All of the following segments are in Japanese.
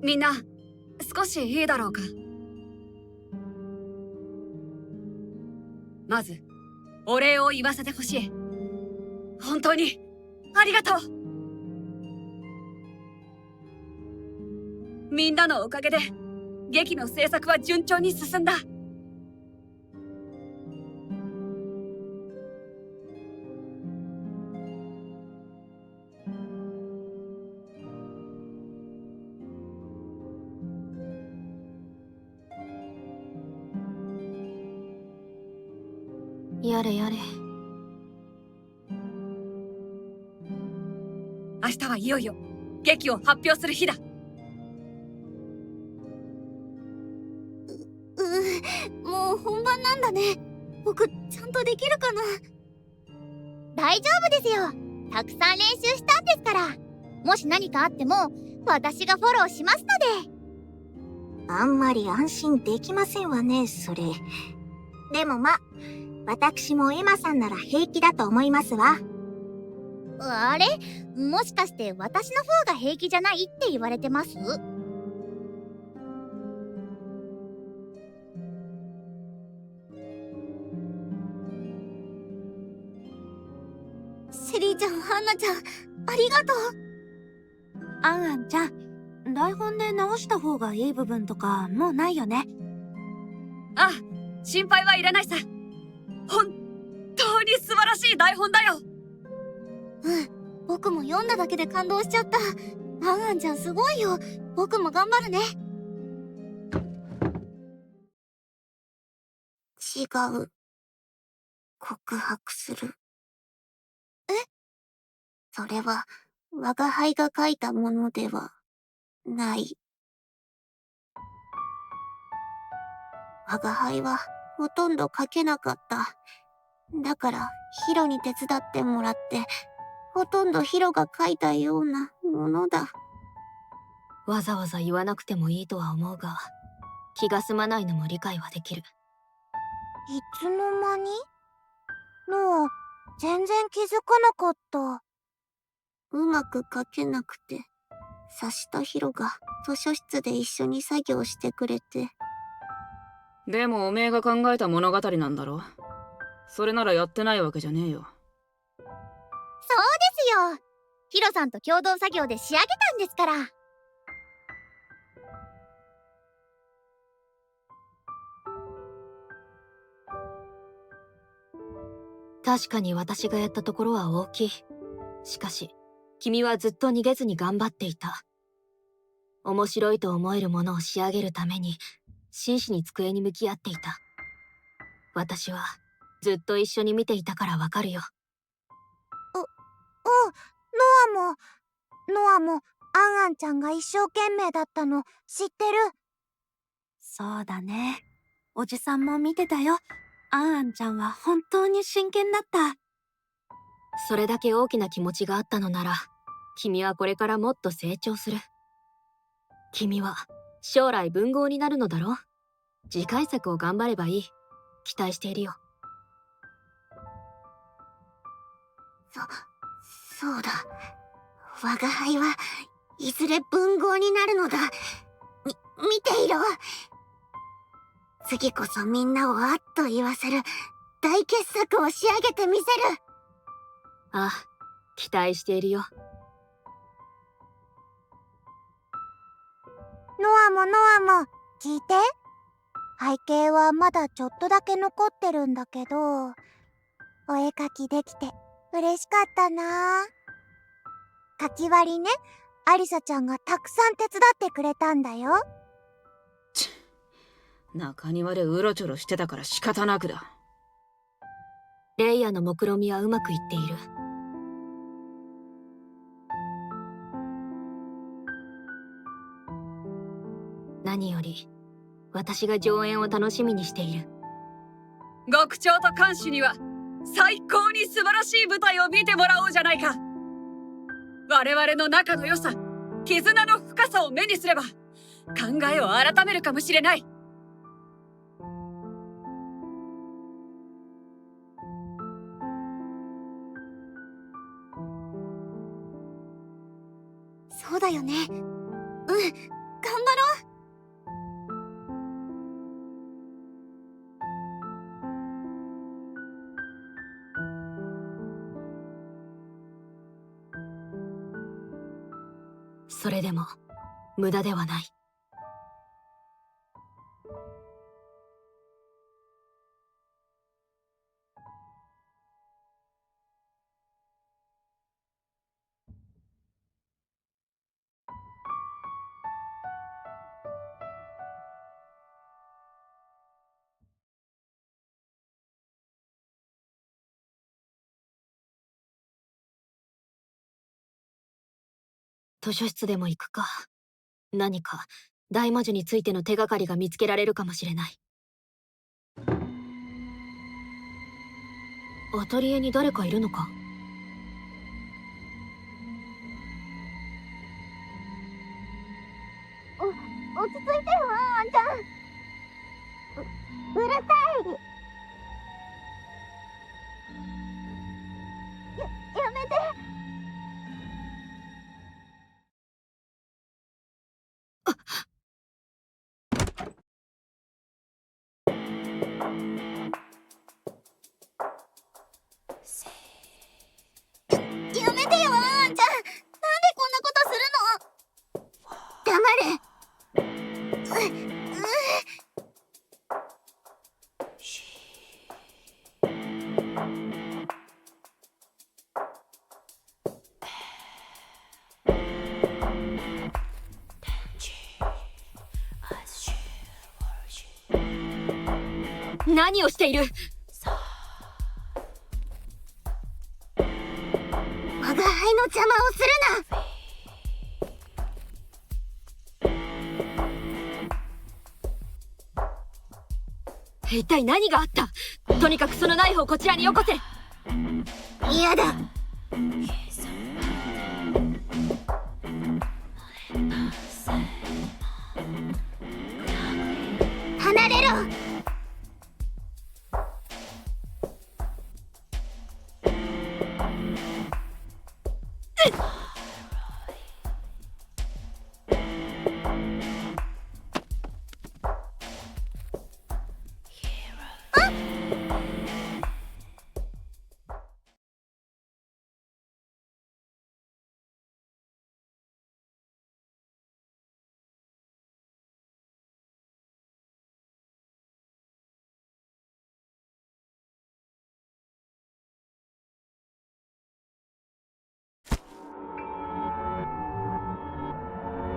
みんな少しいいだろうか。まずお礼を言わせてほしい。本当にありがとう。みんなのおかげで劇の制作は順調に進んだ。やれやれ。明日はいよいよ劇を発表する日だ。もう本番なんだね。僕ちゃんとできるかな。大丈夫ですよ。たくさん練習したんですから。もし何かあっても私がフォローしますので。あんまり安心できませんわね、それ。でも私もエマさんなら平気だと思いますわ。あれ、もしかして私の方が平気じゃないって言われてます？セリーちゃん、ハンナちゃん、ありがとう。あんあんちゃん、台本で直した方がいい部分とかもうないよね。ああ、心配はいらないさ。本当に素晴らしい台本だよ。僕も読んだだけで感動しちゃった。あんあんちゃんすごいよ。僕も頑張るね。違う。告白する。それは我輩が書いたものではない。我輩はほとんど書けなかった。だからヒロに手伝ってもらって、ほとんどヒロが書いたようなものだ。わざわざ言わなくてもいいとは思うが、気が済まないのも理解はできる。いつの間に？もう全然気づかなかった。うまく書けなくて、察したヒロが図書室で一緒に作業してくれて。でもおめえが考えた物語なんだろ。それならやってないわけじゃねえよ。そうですよ。ヒロさんと共同作業で仕上げたんですから。確かに私がやったところは大きい。しかし、君はずっと逃げずに頑張っていた。面白いと思えるものを仕上げるために、真摯に机に向き合っていた。私は、ずっと一緒に見ていたからわかるよ。ノアも、あんあんちゃんが一生懸命だったの知ってる。そうだね。おじさんも見てたよ。あんあんちゃんは本当に真剣だった。それだけ大きな気持ちがあったのなら、君はこれからもっと成長する。君は将来文豪になるのだろ。次回作を頑張ればいい。期待しているよ。そうだ。我が輩はいずれ文豪になるのだ。見ていろ。次こそみんなをあっと言わせる大傑作を仕上げてみせる。ああ、期待しているよ。ノアも聞いて。背景はまだちょっとだけ残ってるんだけど、お絵描きできて嬉しかったな。描き割りね、アリサちゃんがたくさん手伝ってくれたんだよ。中庭でうろちょろしてたから仕方なくだ。レイヤの目論見はうまくいっている。何より私が上演を楽しみにしている。極長と看守には最高に素晴らしい舞台を見てもらおうじゃないか。我々の仲の良さ、絆の深さを目にすれば考えを改めるかもしれない。そうだよね。頑張それでも無駄ではない。図書室でも行くか。何か大魔女についての手がかりが見つけられるかもしれない。アトリエに誰かいるのか？落ち着いてよ、あんちゃん。うるさい。やめて。やめてよ、あんちゃん。なんでこんなことするの？黙れ。何をしている？我が輩の邪魔をするな。一体何があった？とにかくそのナイフをこちらによこせ。嫌だ。離れろ。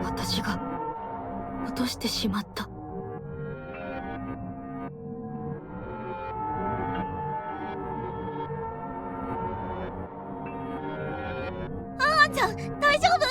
私が落としてしまった。あんちゃん、大丈夫？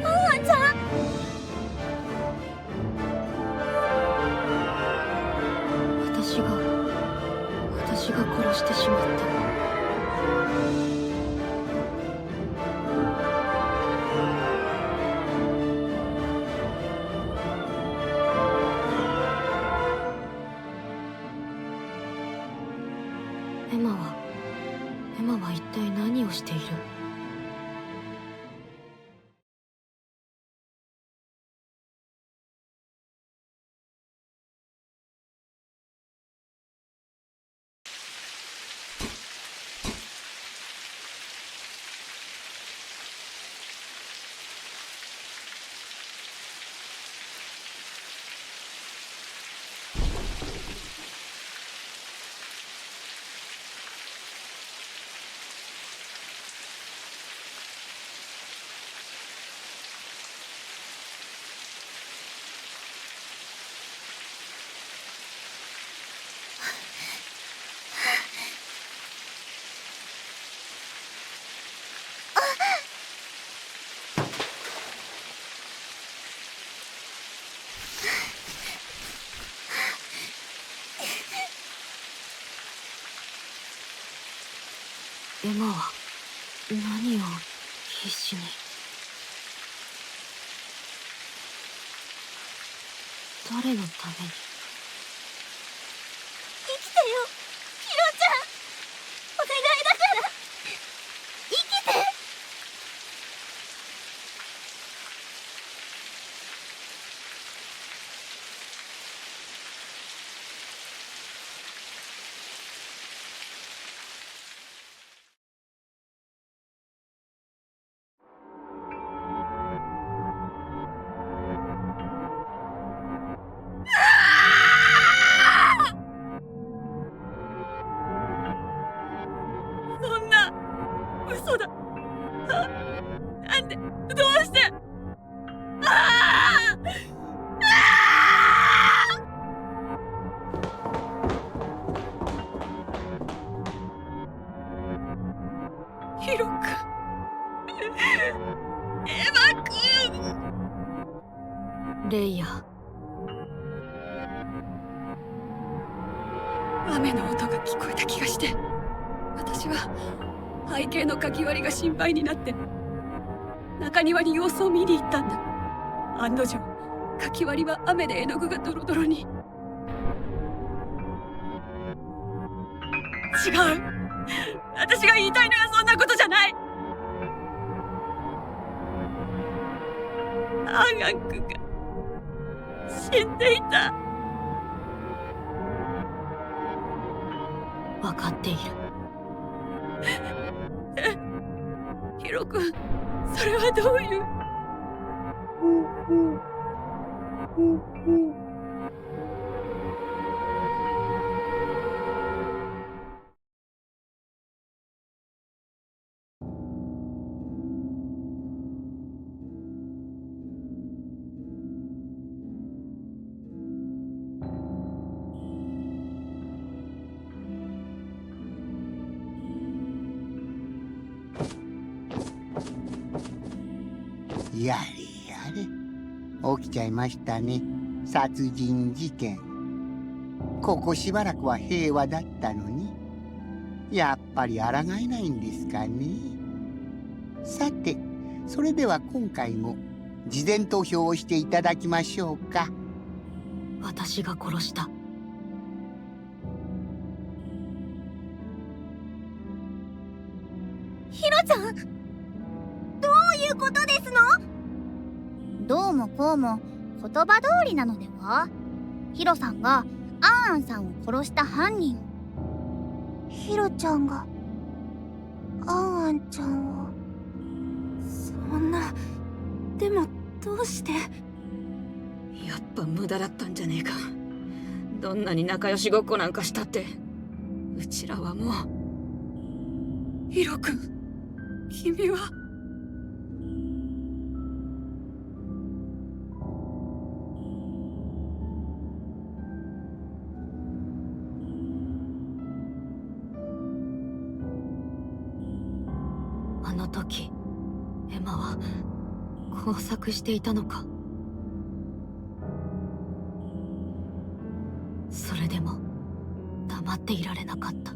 あんちゃん。私が殺してしまった。エマは一体何をしている？エマは何を必死に。誰のために。生きてよ、ヒロちゃん。お願いだから生きて。そんな嘘だ。なんで、どうして。ああヒロ君、エマ君。レイヤ。雨の音が聞こえた気がして、私は背景のかき割りが心配になって中庭に様子を見に行ったんだ。案の定、かき割りは雨で絵の具がドロドロに。違う、私が言いたいのはそんなことじゃない。アンアン君が死んでいた。分かっている。ヒロ君、それはどういう。やれやれ、起きちゃいましたね。殺人事件。ここしばらくは平和だったのに、やっぱり抗えないんですかね。さて、それでは今回も事前投票をしていただきましょうか。私が殺した。ヒロちゃん、どういうことですの？どうもこうも言葉通りなのでは？ヒロさんがアンアンさんを殺した犯人。ヒロちゃんがアンアンちゃんを。そんな。でもどうして。やっぱ無駄だったんじゃねえか。どんなに仲良しごっこなんかしたって、うちらはもう。ヒロ君、君は。あの時エマは工作していたのか。それでも黙っていられなかった。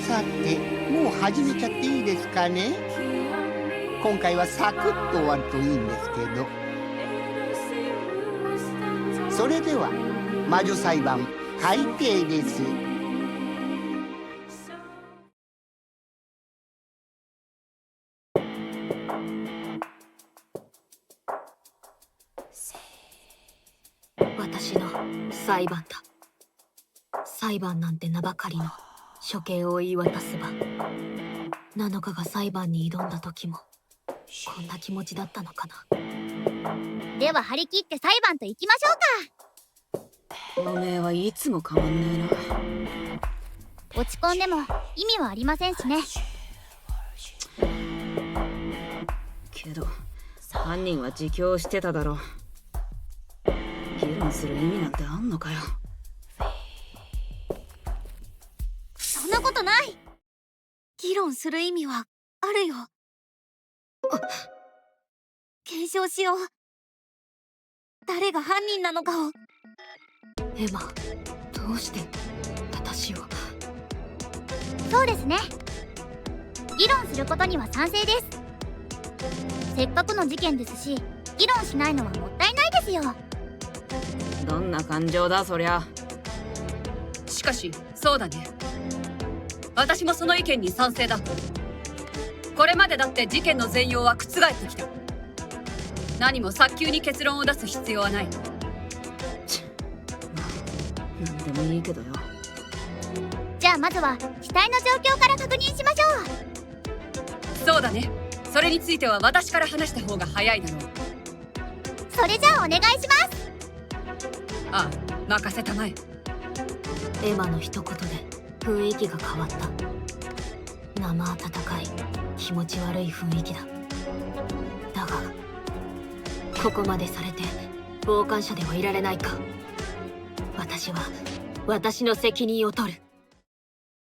さて、もう始めちゃっていいですかね。今回はサクッと終わるといいんですけど。それでは魔女裁判開廷です。私の裁判だ。裁判なんて名ばかりの処刑を言い渡す場。ナノカが裁判に挑んだ時もこんな気持ちだったのかな。では張り切って裁判と行きましょうか。おめえはいつも変わんね落ち込んでも意味はありませんしね。えな。けど犯人は自供してただろ。議論する意味なんてあんのかよ。そんなことない。議論する意味はあるよ。検証しよう。誰が犯人なのかを。エマ、どうして私を。そうですね。議論することには賛成です。せっかくの事件ですし、議論しないのはもったいないですよ。どんな感情だそりゃ。しかしそうだね。私もその意見に賛成だ。これまでだって事件の全容は覆ってきた。何も早急に結論を出す必要はない。なんでもいいけどよ。じゃあまずは死体の状況から確認しましょう。そうだね。それについては私から話した方が早いだろう。それじゃあお願いします。ああ、任せたまえ。エマの一言で雰囲気が変わった。生温かい気持ち悪い雰囲気だ。だがここまでされて傍観者ではいられないか。私は私の責任を取る。